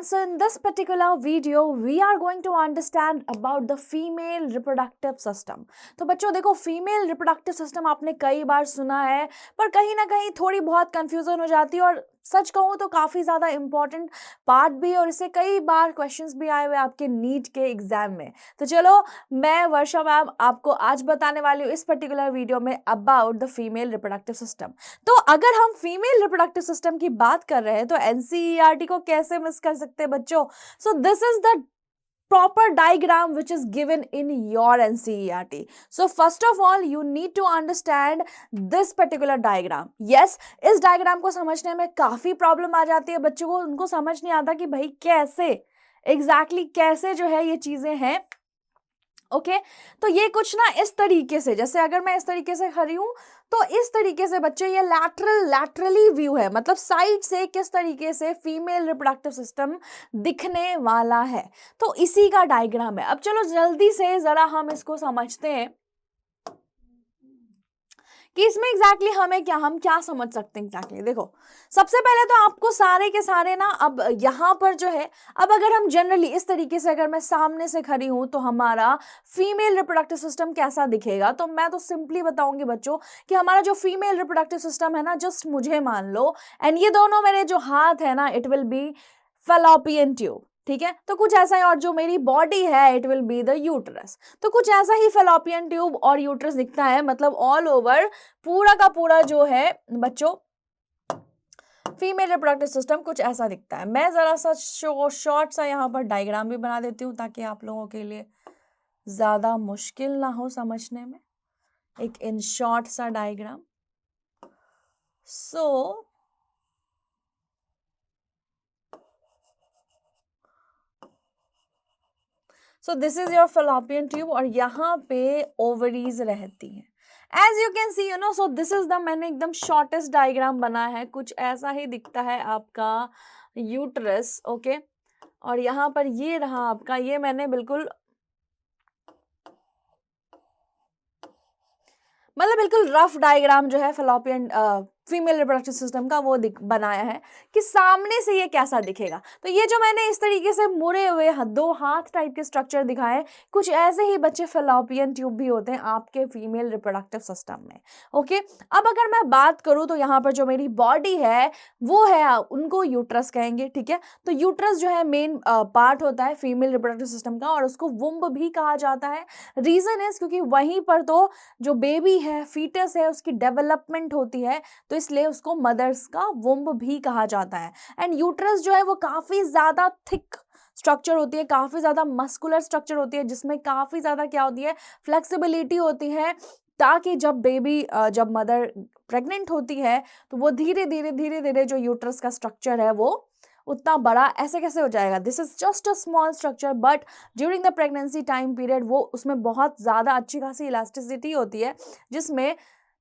everyone, so in this particular video we are going to understand about the female reproductive system. तो बच्चों देखो, female reproductive system आपने कई बार सुना है, पर कहीं ना कहीं थोड़ी बहुत कंफ्यूजन हो जाती है, और सच कहूँ तो काफ़ी ज़्यादा इंपॉर्टेंट पार्ट भी है, और इससे कई बार क्वेश्चंस भी आए हुए आपके नीट के एग्जाम में। तो चलो, मैं वर्षा मैम आपको आज बताने वाली हूँ इस पर्टिकुलर वीडियो में about the female reproductive system. तो अगर हम फीमेल रिप्रोडक्टिव सिस्टम की बात कर रहे हैं तो एनसीईआरटी को कैसे मिस कर सकते हैं बच्चों? सो this is the proper diagram which is given in your NCERT. So first of all you need to understand this particular diagram. Yes, इस diagram को समझने में काफी प्रॉब्लम आ जाती है बच्चों को, उनको समझ नहीं आता कि भाई कैसे एग्जैक्टली कैसे जो है ये चीजें हैं। ओके तो ये कुछ ना इस तरीके से, जैसे अगर मैं इस तरीके से खड़ी हूं तो इस तरीके से बच्चे ये लैटरली व्यू है, मतलब साइड से किस तरीके से फीमेल रिप्रोडक्टिव सिस्टम दिखने वाला है, तो इसी का डायग्राम है। अब चलो जल्दी से जरा हम इसको समझते हैं कि इसमें एग्जैक्टली हम क्या समझ सकते हैं एग्जैक्टली। देखो, सबसे पहले तो आपको सारे के सारे ना, अब यहाँ पर जो है, अब अगर हम जनरली इस तरीके से, अगर मैं सामने से खड़ी हूं तो हमारा फीमेल रिप्रोडक्टिव सिस्टम कैसा दिखेगा, तो मैं तो सिंपली बताऊंगी बच्चों कि हमारा जो फीमेल रिप्रोडक्टिव सिस्टम है ना, जस्ट मुझे मान लो, एंड ये दोनों मेरे जो हाथ है ना, it will be fallopian tube, ठीक है, तो कुछ ऐसा ही। और जो मेरी बॉडी है it will be the uterus, तो कुछ ऐसा ही फैलोपियन ट्यूब और यूट्रस दिखता है, मतलब ऑल ओवर पूरा का पूरा जो है बच्चों फीमेल रिप्रोडक्टिव सिस्टम कुछ ऐसा दिखता है। मैं जरा सा शॉर्ट सा यहाँ पर डायग्राम भी बना देती हूँ ताकि आप लोगों के लिए ज्यादा मुश्किल ना हो समझने में। एक इन शॉर्ट सा diagram. So this is your fallopian tube, और यहाँ पे ओवरीज रहती हैं। As you can see, you know, so this is the, मैंने एकदम शॉर्टेस्ट डायग्राम बना है, कुछ ऐसा ही दिखता है आपका यूट्रस। ओके और यहाँ पर ये रहा आपका, ये मैंने बिल्कुल मतलब बिल्कुल रफ डायग्राम जो है फैलोपियन फीमेल रिप्रोडक्टिव सिस्टम का वो बनाया है कि सामने से ये कैसा दिखेगा। तो ये जो मैंने इस तरीके से मुड़े हुए दो हाथ टाइप के स्ट्रक्चर दिखाए, कुछ ऐसे ही बच्चे फैलोपियन ट्यूब भी होते हैं आपके फीमेल रिप्रोडक्टिव सिस्टम में। ओके अब अगर मैं बात करूं तो यहाँ पर जो मेरी बॉडी है वो है, उनको यूट्रस कहेंगे, ठीक है। तो यूट्रस जो है मेन पार्ट होता है फीमेल रिप्रोडक्टिव सिस्टम का, और उसको वुम्ब भी कहा जाता है। रीजन इज क्योंकि वहीं पर तो जो बेबी है, फीटस है, उसकी डेवलपमेंट होती है, तो इसलिए उसको मदर्स का वुम्ब भी कहा जाता है। एंड यूट्रस जो है वो काफी ज्यादा थिक स्ट्रक्चर होती है, काफी ज्यादा मस्कुलर स्ट्रक्चर होती है, जिसमें काफी ज्यादा क्या होती है, फ्लेक्सिबिलिटी होती है, ताकि जब मदर प्रेग्नेंट होती है तो वो धीरे धीरे जो यूट्रस का स्ट्रक्चर है वो उतना बड़ा ऐसे कैसे हो जाएगा। This is just a small structure, but during the pregnancy time period वो उसमें बहुत ज्यादा अच्छी खासी इलास्टिसिटी होती है,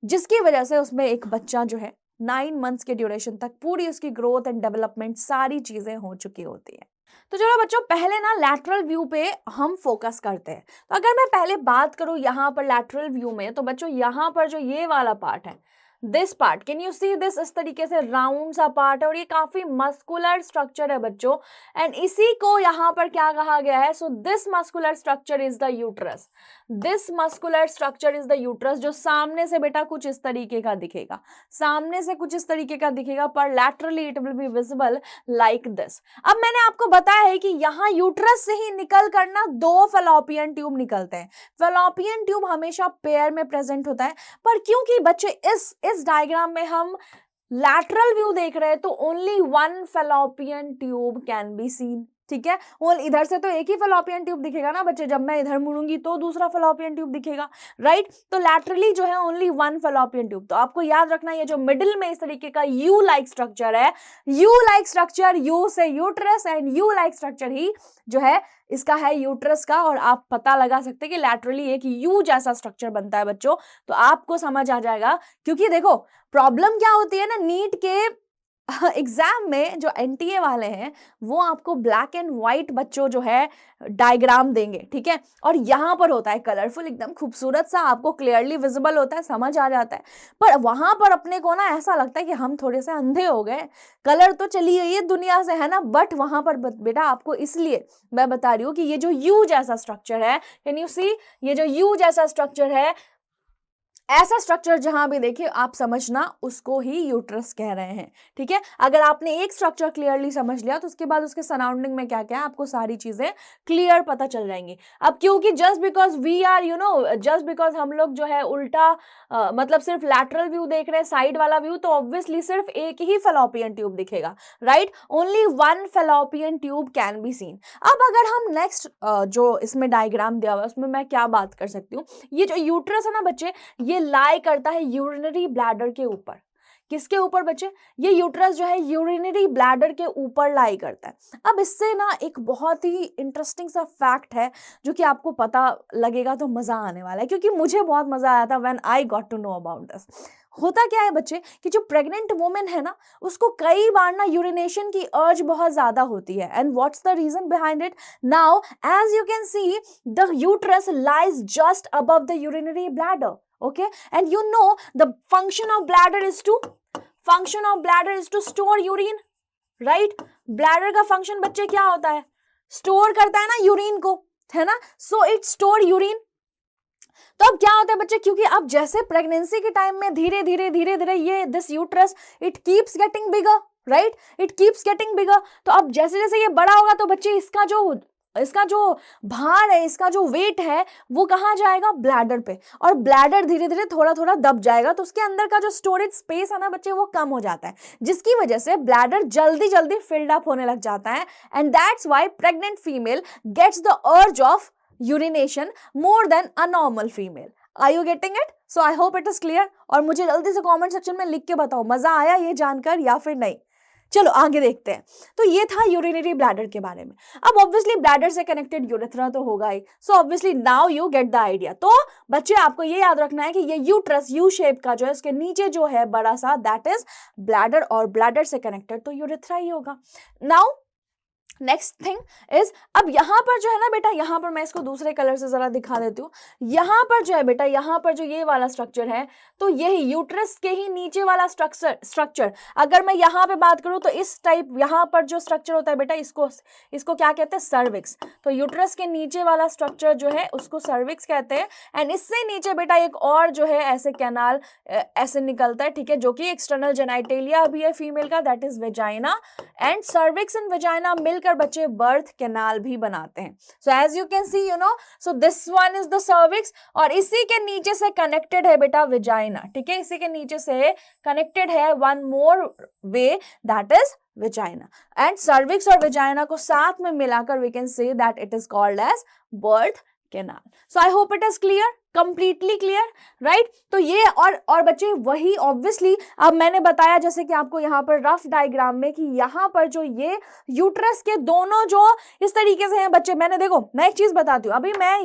जिसकी वजह से उसमें एक बच्चा जो है 9 मंथ्स के ड्यूरेशन तक पूरी उसकी ग्रोथ एंड डेवलपमेंट सारी चीजें हो चुकी होती है। तो चलो बच्चों, पहले ना लैटरल व्यू पे हम फोकस करते हैं। तो अगर मैं पहले बात करूं यहाँ पर लैटरल व्यू में, तो बच्चों यहाँ पर जो ये वाला पार्ट है, this part, can you see this, इस तरीके से राउंड सा पार्ट है, और ये काफी मस्कुलर स्ट्रक्चर है बच्चों, एंड इसी को यहाँ पर क्या कहा गया है, so this muscular structure is the uterus. This muscular structure is the uterus, जो सामने से बेटा कुछ इस तरीके का दिखेगा, सामने से कुछ इस तरीके का दिखेगा, पर laterally it will be visible like this. अब मैंने आपको बताया है कि यहाँ यूट्रस से ही निकल कर ना 2 फैलोपियन ट्यूब निकलते हैं। फैलोपियन ट्यूब हमेशा पेयर में प्रेजेंट होता है, पर क्योंकि बच्चे इस डायग्राम में हम लैटरल व्यू देख रहे हैं तो only 1 fallopian tube can be seen, ठीक है। वो इधर से तो एक ही फैलोपियन ट्यूब दिखेगा ना बच्चे, जब मैं इधर मुड़ूंगी तो दूसरा फैलोपियन ट्यूब दिखेगा, राइट। तो लैटरली जो है ओनली 1 फैलोपियन ट्यूब। तो आपको याद रखना, ये जो मिडिल में इस तरीके का यू लाइक स्ट्रक्चर है, यू लाइक स्ट्रक्चर, यू से uterus and U like structure ही जो है इसका है यूट्रस का, और आप पता लगा सकते हैं कि लैटरली एक यू जैसा स्ट्रक्चर बनता है बच्चों, तो आपको समझ आ जाएगा। क्योंकि देखो प्रॉब्लम क्या होती है ना, नीट के एग्जाम में जो एनटीए वाले हैं वो आपको ब्लैक एंड व्हाइट बच्चों जो है डायग्राम देंगे, ठीक है, और यहाँ पर होता है कलरफुल, एकदम खूबसूरत सा, आपको क्लियरली विजिबल होता है, समझ आ जाता है। पर वहां पर अपने को ना ऐसा लगता है कि हम थोड़े से अंधे हो गए, कलर तो चली गई है दुनिया से, है ना, बट वहां पर बेटा आपको इसलिए मैं बता रही हूँ कि ये जो यू जैसा स्ट्रक्चर है, कैन यू सी, ये जो यू जैसा स्ट्रक्चर है, ऐसा स्ट्रक्चर जहां भी देखिए आप समझना उसको ही यूट्रस कह रहे हैं, ठीक है। अगर आपने एक स्ट्रक्चर क्लियरली समझ लिया तो उसके बाद उसके सराउंडिंग में क्या क्या है आपको सारी चीजें क्लियर पता चल जाएंगी। अब क्योंकि just because we are just because हम लोग जो है उल्टा मतलब सिर्फ लैटरल व्यू देख रहे हैं, साइड वाला व्यू, तो ऑब्वियसली सिर्फ एक ही फेलोपियन ट्यूब दिखेगा, right, only one fallopian tube can be seen. अब अगर हम नेक्स्ट जो इसमें डायग्राम दिया हुआ है उसमें मैं क्या बात कर सकती हूँ, ये जो यूट्रस है ना बच्चे, ये लाई करता है यूरिनरी ब्लैडर के ऊपर। किसके ऊपर बच्चे, ये यूट्रस जो है यूरिनरी ब्लैडर के ऊपर लाई करता है। अब इससे ना एक बहुत ही इंटरेस्टिंग सा फैक्ट है जो कि आपको पता लगेगा तो मजा आने वाला है, क्योंकि मुझे बहुत मजा आया था when I got to know about this. होता क्या है बच्चे कि जो प्रेग्नेंट वुमेन है ना उसको कई बार ना यूरिनेशन की अर्ज बहुत ज्यादा होती है, and what's the reason behind it, now as you can see the uterus lies just above the urinary bladder, okay, and you know the function of bladder is to store urine, right? bladder का function बच्चे क्या होता है, store करता है ना urine को, है ना, so it store urine। तो अब क्या होता है बच्चे, क्योंकि अब जैसे प्रेगनेंसी के टाइम में धीरे धीरे धीरे धीरे ये this uterus it keeps getting bigger, right, it keeps getting bigger. तो अब जैसे जैसे ये बड़ा होगा तो बच्चे इसका जो भार है, इसका जो वेट है वो कहाँ जाएगा, ब्लैडर पे, और ब्लैडर धीरे धीरे थोड़ा थोड़ा दब जाएगा, तो उसके अंदर का जो स्टोरेज स्पेस है ना बच्चे वो कम हो जाता है, जिसकी वजह से ब्लैडर जल्दी जल्दी फिल्ड अप होने लग जाता है, and that's why pregnant female gets the urge of urination more than a normal female. Are you getting it? So I hope it is clear, और मुझे जल्दी से कमेंट सेक्शन में लिख के बताओ मजा आया ये जानकर या फिर नहीं। चलो आगे देखते हैं। तो ये था यूरिनरी ब्लैडर के बारे में। अब ऑब्वियसली ब्लैडर से कनेक्टेड यूरेथ्रा तो होगा ही, so obviously now you get the idea. तो बच्चे आपको ये याद रखना है कि ये यूट्रस यू शेप का जो है उसके नीचे जो है बड़ा सा दैट इज ब्लैडर, और ब्लैडर से कनेक्टेड तो यूरेथ्रा ही होगा। नाउ नेक्स्ट थिंग इज, अब यहां पर जो है ना बेटा, यहां पर मैं इसको दूसरे कलर से जरा दिखा देती हूँ। यहां पर जो है बेटा, यहां पर जो ये वाला स्ट्रक्चर है तो यही यूट्रस के ही नीचे वाला स्ट्रक्चर अगर मैं यहां पे बात करूं तो इस टाइप यहां पर जो स्ट्रक्चर होता है बेटा इसको क्या कहते हैं, सर्विक्स। तो यूट्रस के नीचे वाला स्ट्रक्चर जो है उसको सर्विक्स कहते हैं, एंड इससे नीचे बेटा एक और जो है ऐसे कैनाल ऐसे निकलता है, ठीक है, जो कि एक्सटर्नल जेनाइटेलिया भी है फीमेल का, that is vagina, and cervix and vagina मिलकर बच्चे बर्थ कैनाल भी बनाते हैं। So as you can see so this one is the cervix, और इसी के नीचे से कनेक्टेड है बेटा वेजाइना, ठीक है, इसी के नीचे से कनेक्टेड है one more way that is vagina, and cervix और वेजाइना को साथ में मिलाकर we can say that it is called as birth canal. So I hope it is clear, completely clear, right. तो ये और बच्चे वही ऑब्वियसली अब मैंने बताया जैसे कि आपको यहाँ पर रफ डायग्राम में कि यहाँ पर जो ये यूट्रस के दोनों जो इस तरीके से हैं बच्चे, मैंने देखो मैं एक चीज बताती हूँ, अभी मैं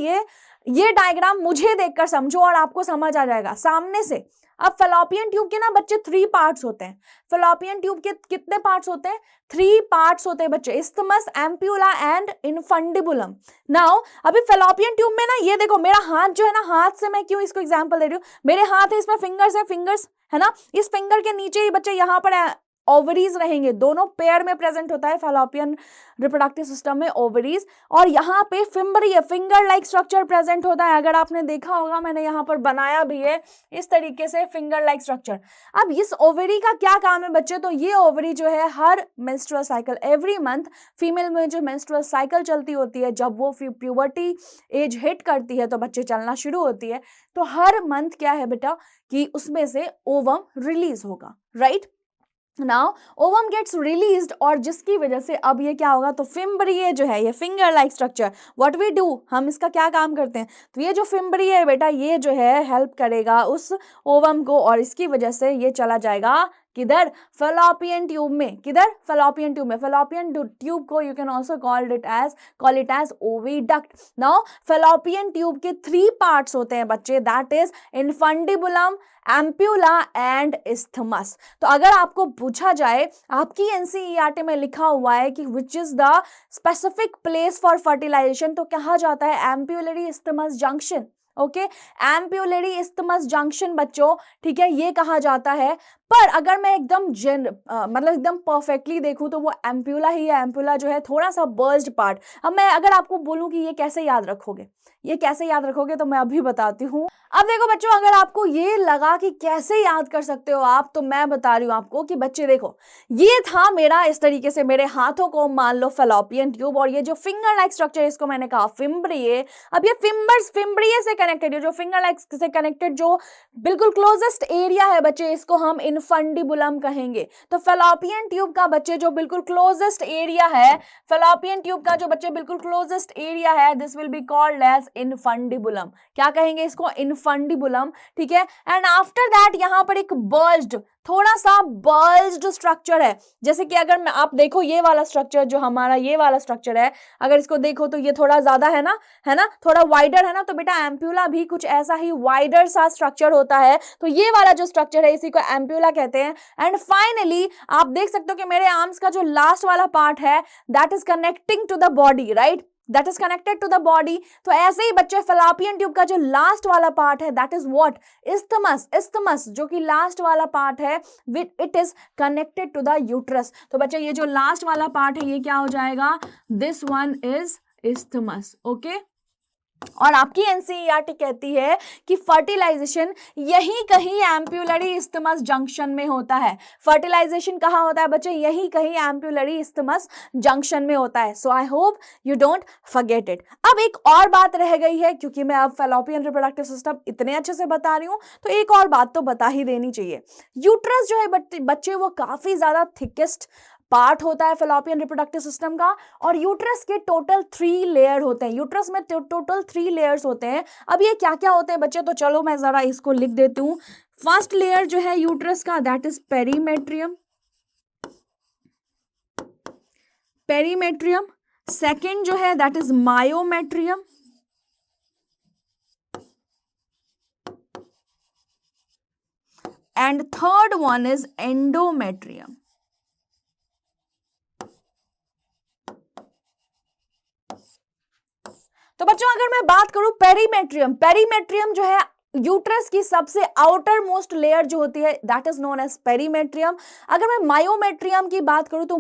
ये डायग्राम मुझे देखकर समझो और आपको समझ आ जाएगा सामने से। अब फेलोपियन ट्यूब के ना बच्चे 3 पार्ट्स होते हैं। फेलोपियन ट्यूब के कितने पार्ट्स होते हैं? 3 पार्ट्स होते हैं बच्चे, isthmus, ampulla and infundibulum. Now अभी फेलोपियन ट्यूब में ना ये देखो मेरा हाथ जो है ना, हाथ से मैं क्यों इसको एग्जांपल दे रही हूँ, मेरे हाथ है, इसमें फिंगर्स है ना, इस फिंगर के नीचे ही बच्चे यहाँ पर ओवरीज रहेंगे, दोनों पेयर में प्रेजेंट होता है फेलोपियन रिप्रोडक्टिव सिस्टम में ओवरीज, और यहाँ पे फिम्बरी है, फिंगर लाइक स्ट्रक्चर प्रेजेंट होता है। अगर आपने देखा होगा मैंने यहाँ पर बनाया भी है इस तरीके से फिंगर लाइक स्ट्रक्चर। अब इस ओवरी का क्या काम है बच्चे, तो ये ओवरी जो है हर menstrual cycle every month female में जो मेंस्ट्रुअल साइकिल चलती होती है, जब वो प्यूबर्टी एज हिट करती है तो बच्चे चलना शुरू होती है, तो हर मंथ क्या है बेटा कि उसमें से ओवम रिलीज होगा, right. Now ovum gets released, और जिसकी वजह से अब ये क्या होगा, तो फिम्बरी जो है ये finger like structure, what we do, हम इसका क्या काम करते हैं, तो ये जो फिम्बरी है बेटा ये जो है हेल्प करेगा उस ओवम को, और इसकी वजह से ये चला जाएगा किधर? फेलोपियन ट्यूब में। किधर? फेलोपियन ट्यूब में। फेलोपियन ट्यूब को you can also call it as oviduct. Now fallopian tube के 3 पार्ट्स होते हैं बच्चे, that is infundibulum, ampulla and isthmus. तो अगर आपको पूछा जाए, आपकी एनसीईआरटी में लिखा हुआ है कि which is the specific place for fertilisation, तो कहा जाता है ampullary isthmus junction. Okay, ampullary isthmus junction बच्चों, ठीक है, ये कहा जाता है। पर अगर मैं एकदम मतलब एकदम परफेक्टली देखूं तो वो एम्प्यूला ही है। एम्प्यूला जो है थोड़ा सा बर्स्ड पार्ट। अब मैं अगर आपको बोलूं कि ये कैसे याद रखोगे, ये कैसे याद रखोगे, तो मैं अभी बताती हूँ। अब देखो बच्चों, अगर आपको ये लगा कि कैसे याद कर सकते हो आप, तो मैं बता रही हूँ आपको कि बच्चे देखो, ये था मेरा इस तरीके से, मेरे हाथों को मान लो फेलोपियन ट्यूब, और ये जो फिंगर लाइक स्ट्रक्चर है इसको मैंने कहा फिम्ब्रिये। अब ये फिम्ब्रिये से कनेक्टेड, जो फिंगर लाइक से कनेक्टेड जो बिल्कुल क्लोजेस्ट एरिया है बच्चे, इसको हम इनफंडिबुलम कहेंगे। तो फेलोपियन ट्यूब का बच्चे जो बिल्कुल क्लोजेस्ट एरिया है, फेलोपियन ट्यूब का जो बच्चे बिल्कुल क्लोजेस्ट एरिया है, this will be called as infundibulum. क्या कहेंगे इसको? इनफंडिबुलम, ठीक है। एंड आफ्टर दैट यहां पर एक बल्ज्ड, थोड़ा सा बल्ज्ड स्ट्रक्चर है। जैसे कि अगर आप देखो ये वाला स्ट्रक्चर, जो हमारा ये वाला स्ट्रक्चर है, अगर इसको देखो तो ये थोड़ा ज्यादा है ना, थोड़ा वाइडर है ना, तो बेटा एम्प्यूला भी कुछ ऐसा ही वाइडर सा स्ट्रक्चर होता है। तो ये वाला जो स्ट्रक्चर है इसी को एम्प्यूला कहते हैं। एंड फाइनली आप देख सकते हो कि मेरे आर्म्स का जो लास्ट वाला पार्ट है, that is connecting to the body, right, that is connected to the body. तो ऐसे ही बच्चे फेलोपियन ट्यूब का जो लास्ट वाला पार्ट है, that is what? Isthmus. Isthmus जो कि लास्ट वाला पार्ट है, with it is connected to the uterus. तो बच्चे ये जो लास्ट वाला पार्ट है, ये क्या हो जाएगा? This one is isthmus. Okay, और आपकी एनसीईआरटी कहती है कि फर्टिलाइजेशन यही कहीं एम्प्यूलरी इस्थमस जंक्शन में होता है। फर्टिलाइजेशन कहाँ होता है बच्चे? यही कहीं एम्प्यूलरी इस्थमस जंक्शन में होता है। So I hope you don't forget it. अब एक और बात रह गई है, क्योंकि मैं अब फेलोपियन रिप्रोडक्टिव सिस्टम इतने अच्छे से बता रही हूँ, तो एक और बात तो बता ही देनी चाहिए। यूट्रस जो है बच्चे, वो काफी ज्यादा थिकेस्ट पार्ट होता है फेलोपियन रिप्रोडक्टिव सिस्टम का, और यूट्रस के टोटल 3 लेयर होते हैं। यूट्रस में टोटल 3 लेयर्स होते हैं। अब ये क्या क्या होते हैं बच्चे, तो चलो मैं जरा इसको लिख देती हूँ। फर्स्ट लेयर जो है यूट्रस का, that is perimetrium. Perimetrium. Second जो है that is myometrium. And third one is endometrium. तो बच्चों अगर मैं बात करूं पेरीमेट्रियम जो है यूट्रस की सबसे आउटर मोस्ट लेयर जो होती है, that is known as perimetrium. अगर मैं मायोमेट्रियम की बात करूं तो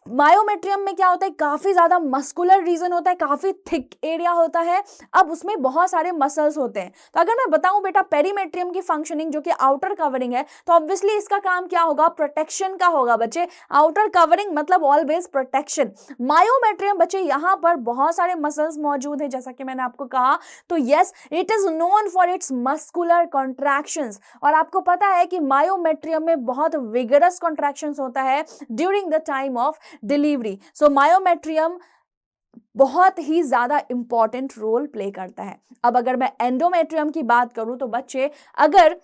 मायोमेट्रियम में क्या होता है, काफी ज्यादा मस्कुलर रीजन होता है, काफी थिक एरिया होता है। अब उसमें बहुत सारे मसल्स होते हैं। तो अगर मैं बताऊं बेटा पेरीमेट्रियम की फंक्शनिंग, जो कि आउटर कवरिंग है, तो ऑब्वियसली इसका काम क्या होगा? प्रोटेक्शन का होगा बच्चे। आउटर कवरिंग मतलब ऑलवेज प्रोटेक्शन। मायोमेट्रियम बच्चे, यहां पर बहुत सारे मसल्स मौजूद है, जैसा कि मैंने आपको कहा। तो yes, it is known for its muscular contractions. और आपको पता है कि मायोमेट्रियम में बहुत विगरस कॉन्ट्रैक्शंस होता है during the time of delivery. So myometrium बहुत ही ज्यादा इंपॉर्टेंट रोल प्ले करता है। अब अगर मैं एंडोमेट्रियम की बात करूं तो बच्चे, अगर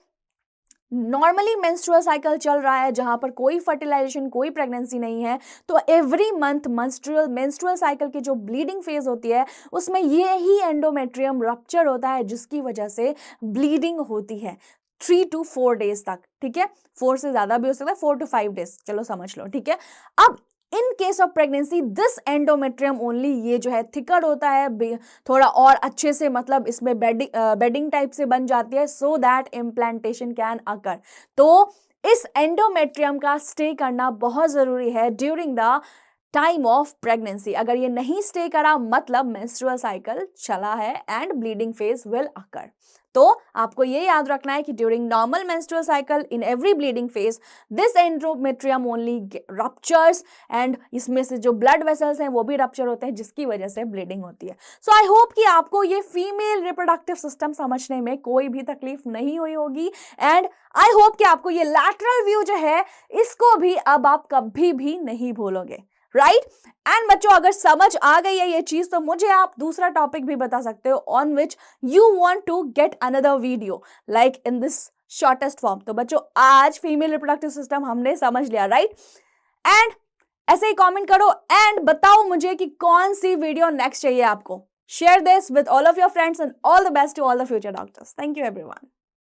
नॉर्मली मेंस्ट्रुअल साइकिल चल रहा है, जहां पर कोई फर्टिलाइजेशन, कोई प्रेगनेंसी नहीं है, तो एवरी मंथ मेंस्ट्रुअल साइकिल की जो ब्लीडिंग फेज होती है, उसमें ये ही एंडोमेट्रियम रप्चर होता है, जिसकी वजह से ब्लीडिंग होती है 3 to 4 डेज तक। ठीक है, 4 से ज्यादा भी हो सकता है, 4 to 5 डेज, चलो समझ लो। ठीक है, अब in case of pregnancy this endometrium only, ये जो है थिकर होता है, थोड़ा और अच्छे से, मतलब इसमें बेडिंग टाइप से बन जाती है, so that implantation can occur. तो इस एंडोमेट्रियम का स्टे करना बहुत जरूरी है during the time of pregnancy. अगर ये नहीं स्टे करा, मतलब मेंस्ट्रुअल साइकिल चला है and bleeding phase will occur. तो आपको ये याद रखना है कि during normal menstrual cycle, in every bleeding phase, this endometrium only ruptures, and इसमें से जो ब्लड वेसल्स हैं वो भी रप्चर होते हैं, जिसकी वजह से ब्लीडिंग होती है। सो आई होप कि आपको ये फीमेल रिप्रोडक्टिव सिस्टम समझने में कोई भी तकलीफ नहीं हुई होगी, एंड आई होप कि आपको ये लैटरल व्यू जो है, इसको भी अब आप कभी भी नहीं भूलोगे, राइट। एंड बच्चों, अगर समझ आ गई है ये चीज, तो मुझे आप दूसरा टॉपिक भी बता सकते हो on which you want to get another video, like in this shortest form. तो बच्चों आज फीमेल रिप्रोडक्टिव सिस्टम हमने समझ लिया, राइट? एंड ऐसे ही कमेंट करो एंड बताओ मुझे कि कौन सी वीडियो नेक्स्ट चाहिए आपको। Share this with all of your friends and all the best to all the future doctors. Thank you everyone.